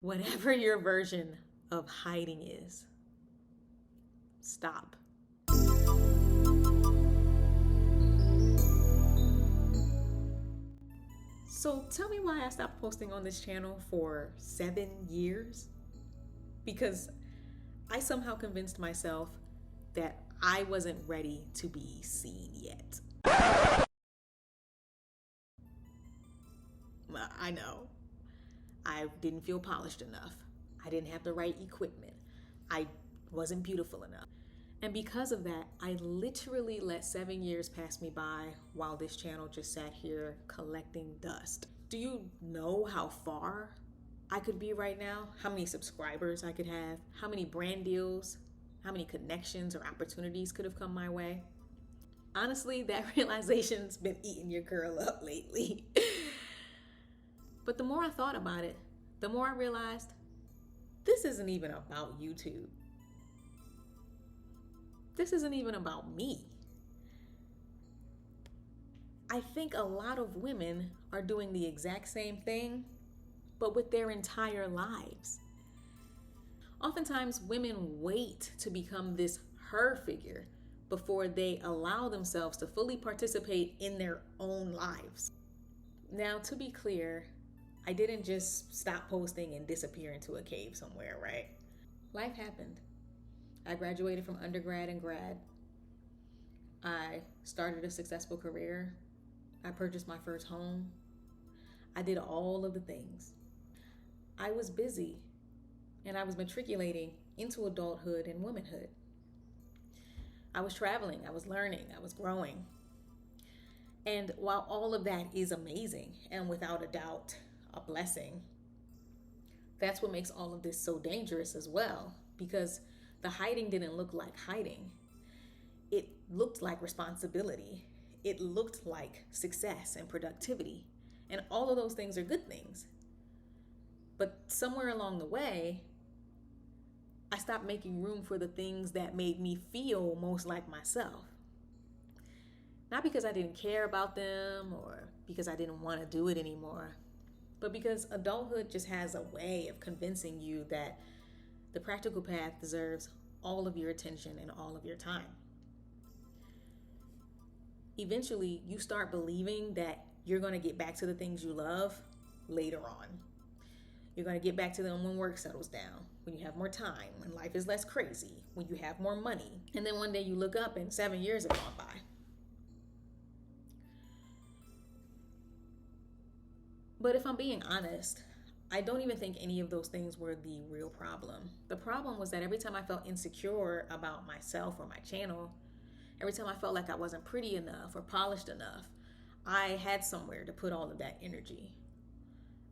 Whatever your version of hiding is, stop. So tell me why I stopped posting on this channel for 7 years? Because I somehow convinced myself that I wasn't ready to be seen yet. I know. I didn't feel polished enough. I didn't have the right equipment. I wasn't beautiful enough. And because of that, I literally let 7 years pass me by while this channel just sat here collecting dust. Do you know how far I could be right now? How many subscribers I could have? How many brand deals? How many connections or opportunities could have come my way? Honestly, that realization's been eating your girl up lately. But the more I thought about it, the more I realized this isn't even about YouTube. This isn't even about me. I think a lot of women are doing the exact same thing, but with their entire lives. Oftentimes, women wait to become this her figure before they allow themselves to fully participate in their own lives. Now, to be clear, I didn't just stop posting and disappear into a cave somewhere, right? Life happened. I graduated from undergrad and grad. I started a successful career. I purchased my first home. I did all of the things. I was busy and I was matriculating into adulthood and womanhood. I was traveling, I was learning, I was growing. And while all of that is amazing and without a doubt a blessing, that's what makes all of this so dangerous as well, because the hiding didn't look like hiding. It looked like responsibility. It looked like success and productivity. And all of those things are good things. But somewhere along the way, I stopped making room for the things that made me feel most like myself. Not because I didn't care about them or because I didn't want to do it anymore, but because adulthood just has a way of convincing you that the practical path deserves all of your attention and all of your time. Eventually, you start believing that you're going to get back to the things you love later on. You're going to get back to them when work settles down, when you have more time, when life is less crazy, when you have more money. And then one day you look up and 7 years have gone by. But if I'm being honest, I don't even think any of those things were the real problem. The problem was that every time I felt insecure about myself or my channel, every time I felt like I wasn't pretty enough or polished enough, I had somewhere to put all of that energy.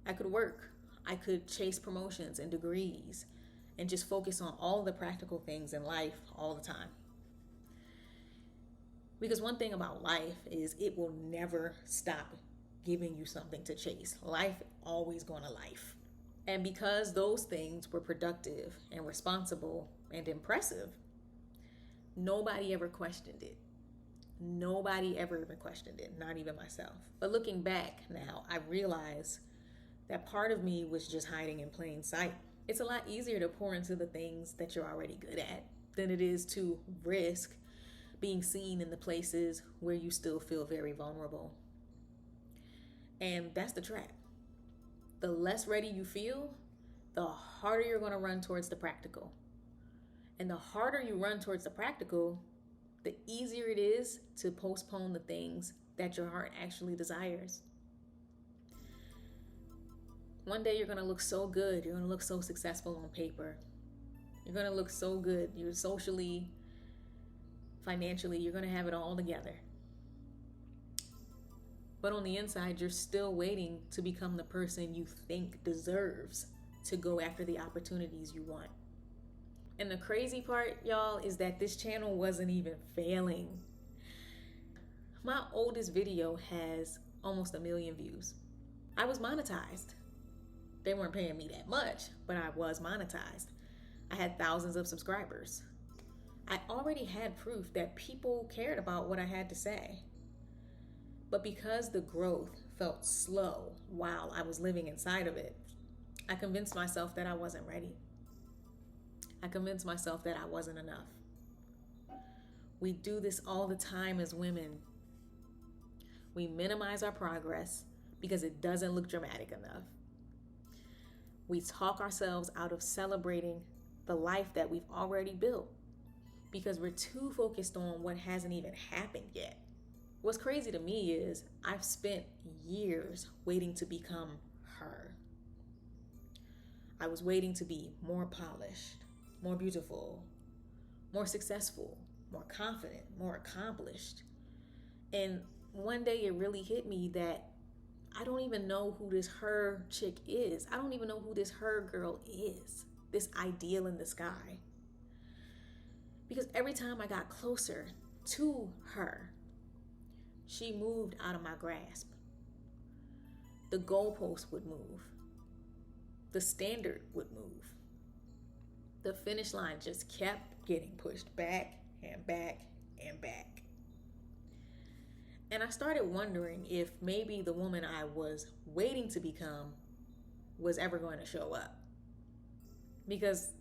I could work. I could chase promotions and degrees and just focus on all the practical things in life all the time. Because one thing about life is it will never stop giving you something to chase. Life always going to life. And because those things were productive and responsible and impressive, nobody ever questioned it. Nobody ever even questioned it, not even myself. But looking back now, I realize that part of me was just hiding in plain sight. It's a lot easier to pour into the things that you're already good at than it is to risk being seen in the places where you still feel very vulnerable. And that's the trap. The less ready you feel, the harder you're going to run towards the practical. And the harder you run towards the practical, the easier it is to postpone the things that your heart actually desires. One day you're going to look so good. You're going to look so successful on paper. You're going to look so good. You're socially, financially, you're going to have it all together. But on the inside, you're still waiting to become the person you think deserves to go after the opportunities you want. And the crazy part, y'all, is that this channel wasn't even failing. My oldest video has almost 1 million views. I was monetized. They weren't paying me that much, but I was monetized. I had thousands of subscribers. I already had proof that people cared about what I had to say. But because the growth felt slow while I was living inside of it, I convinced myself that I wasn't ready. I convinced myself that I wasn't enough. We do this all the time as women. We minimize our progress because it doesn't look dramatic enough. We talk ourselves out of celebrating the life that we've already built because we're too focused on what hasn't even happened yet. What's crazy to me is I've spent years waiting to become her. I was waiting to be more polished, more beautiful, more successful, more confident, more accomplished. And one day it really hit me that I don't even know who this her chick is. I don't even know who this her girl is, this ideal in the sky. Because every time I got closer to her, she moved out of my grasp. The goalpost would move. The standard would move. The finish line just kept getting pushed back and back and back. And I started wondering if maybe the woman I was waiting to become was ever going to show up. Because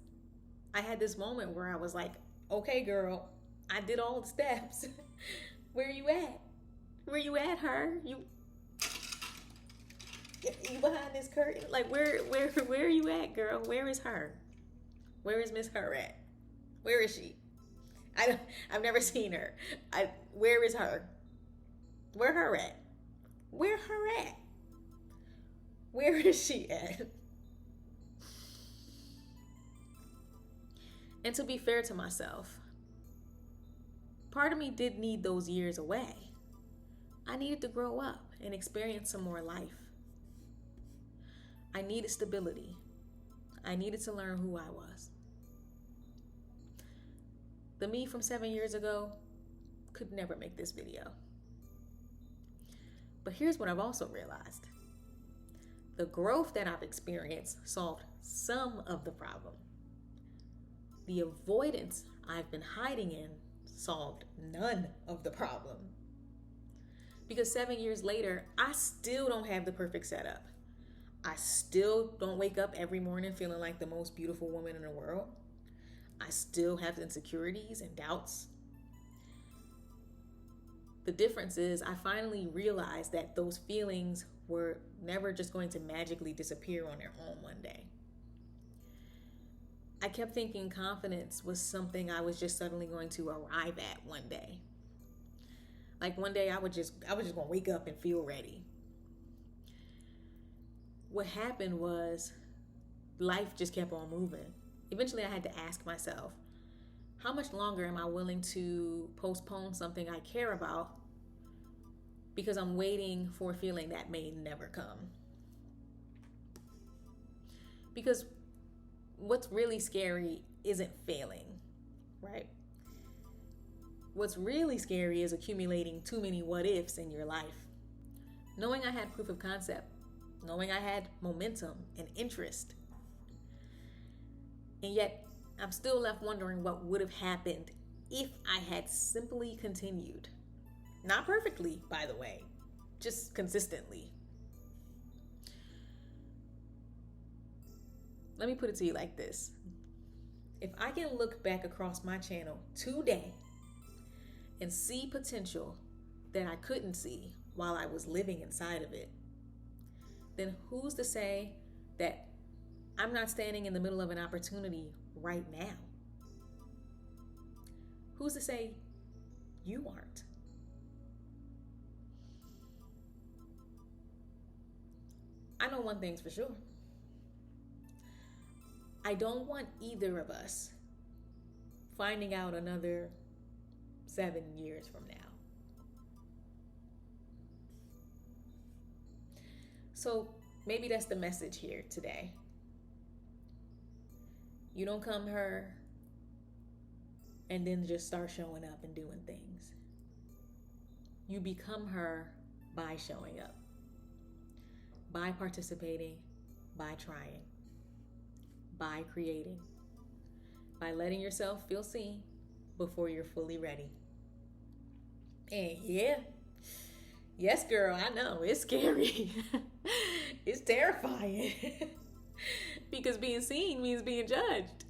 I had this moment where I was like, okay, girl, I did all the steps. Where you at? Where you at, her? You behind this curtain? Like, where are you at, girl? Where is her? Where is Miss Her at? Where is she? I've never seen her. Where is her? Where her at? Where her at? Where is she at? And to be fair to myself, part of me did need those years away. I needed to grow up and experience some more life. I needed stability. I needed to learn who I was. The me from 7 years ago could never make this video. But here's what I've also realized. The growth that I've experienced solved some of the problem. The avoidance I've been hiding in solved none of the problem. Because 7 years later, I still don't have the perfect setup. I still don't wake up every morning feeling like the most beautiful woman in the world. I still have insecurities and doubts. The difference is I finally realized that those feelings were never just going to magically disappear on their own one day. I kept thinking confidence was something I was just suddenly going to arrive at one day. Like one day I was just gonna wake up and feel ready. What happened was life just kept on moving. Eventually I had to ask myself, how much longer am I willing to postpone something I care about because I'm waiting for a feeling that may never come? Because what's really scary isn't failing, right? What's really scary is accumulating too many what ifs in your life. Knowing I had proof of concept, knowing I had momentum and interest, and yet I'm still left wondering what would have happened if I had simply continued. Not perfectly, by the way, just consistently. Let me put it to you like this. If I can look back across my channel today and see potential that I couldn't see while I was living inside of it, then who's to say that I'm not standing in the middle of an opportunity right now? Who's to say you aren't? I know one thing's for sure. I don't want either of us finding out another 7 years from now. So maybe that's the message here today. You don't come her and then just start showing up and doing things. You become her by showing up, by participating, by trying, by creating, by letting yourself feel seen before you're fully ready. And yes, girl, I know it's scary. It's terrifying. Because being seen means being judged.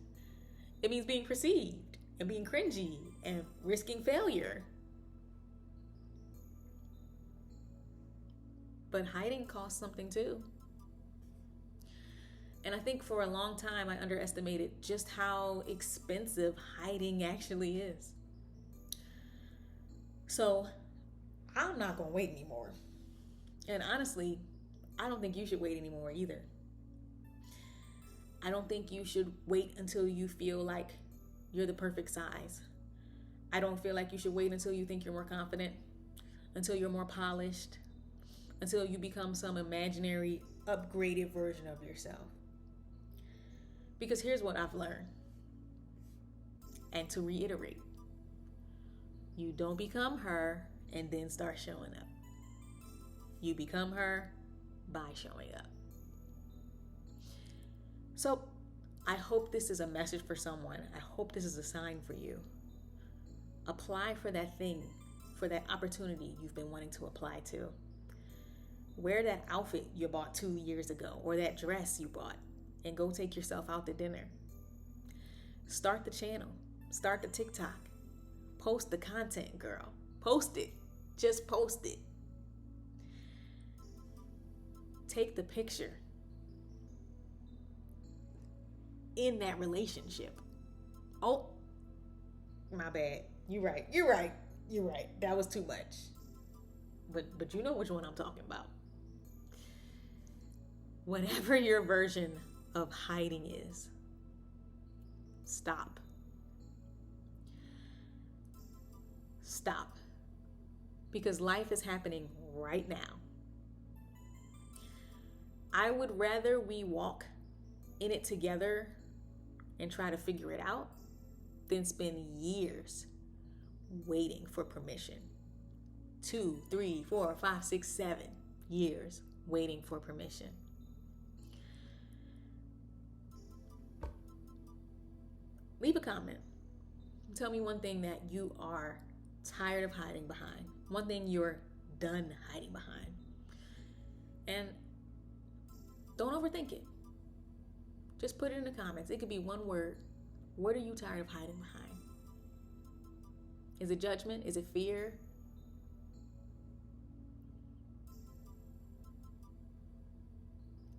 It means being perceived and being cringy and risking failure. But hiding costs something too. And I think for a long time, I underestimated just how expensive hiding actually is. So I'm not going to wait anymore. And honestly, I don't think you should wait anymore either. I don't think you should wait until you feel like you're the perfect size. I don't feel like you should wait until you think you're more confident, until you're more polished, until you become some imaginary upgraded version of yourself. Because here's what I've learned. And to reiterate, you don't become her and then start showing up. You become her by showing up. So I hope this is a message for someone. I hope this is a sign for you. Apply for that thing, for that opportunity you've been wanting to apply to. Wear that outfit you bought 2 years ago or that dress you bought and go take yourself out to dinner. Start the channel. Start the TikTok. Post the content, girl. Post it. Just post it. Take the picture in that relationship. Oh, my bad. You're right. That was too much. But you know which one I'm talking about. Whatever your version of hiding is, stop. Stop. Because life is happening right now. I would rather we walk in it together and try to figure it out than spend years waiting for permission. 2, 3, 4, 5, 6, 7 years waiting for permission. Leave a comment. Tell me one thing that you are tired of hiding behind. One thing you're done hiding behind. And don't overthink it. Just put it in the comments. It could be one word. What are you tired of hiding behind? Is it judgment? Is it fear?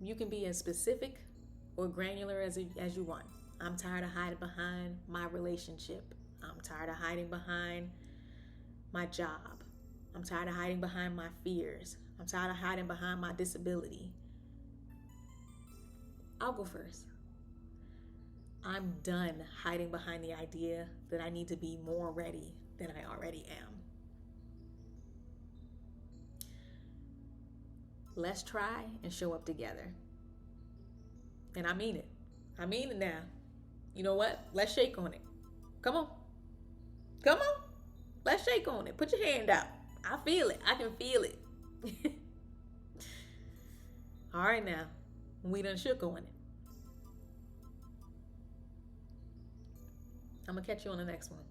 You can be as specific or granular as you want. I'm tired of hiding behind my relationship. I'm tired of hiding behind my job. I'm tired of hiding behind my fears. I'm tired of hiding behind my disability. I'll go first. I'm done hiding behind the idea that I need to be more ready than I already am. Let's try and show up together. And I mean it. I mean it now. You know what? Let's shake on it. Come on. Come on. Let's shake on it. Put your hand out. I feel it. I can feel it. All right now. We done shook on it. I'm going to catch you on the next one.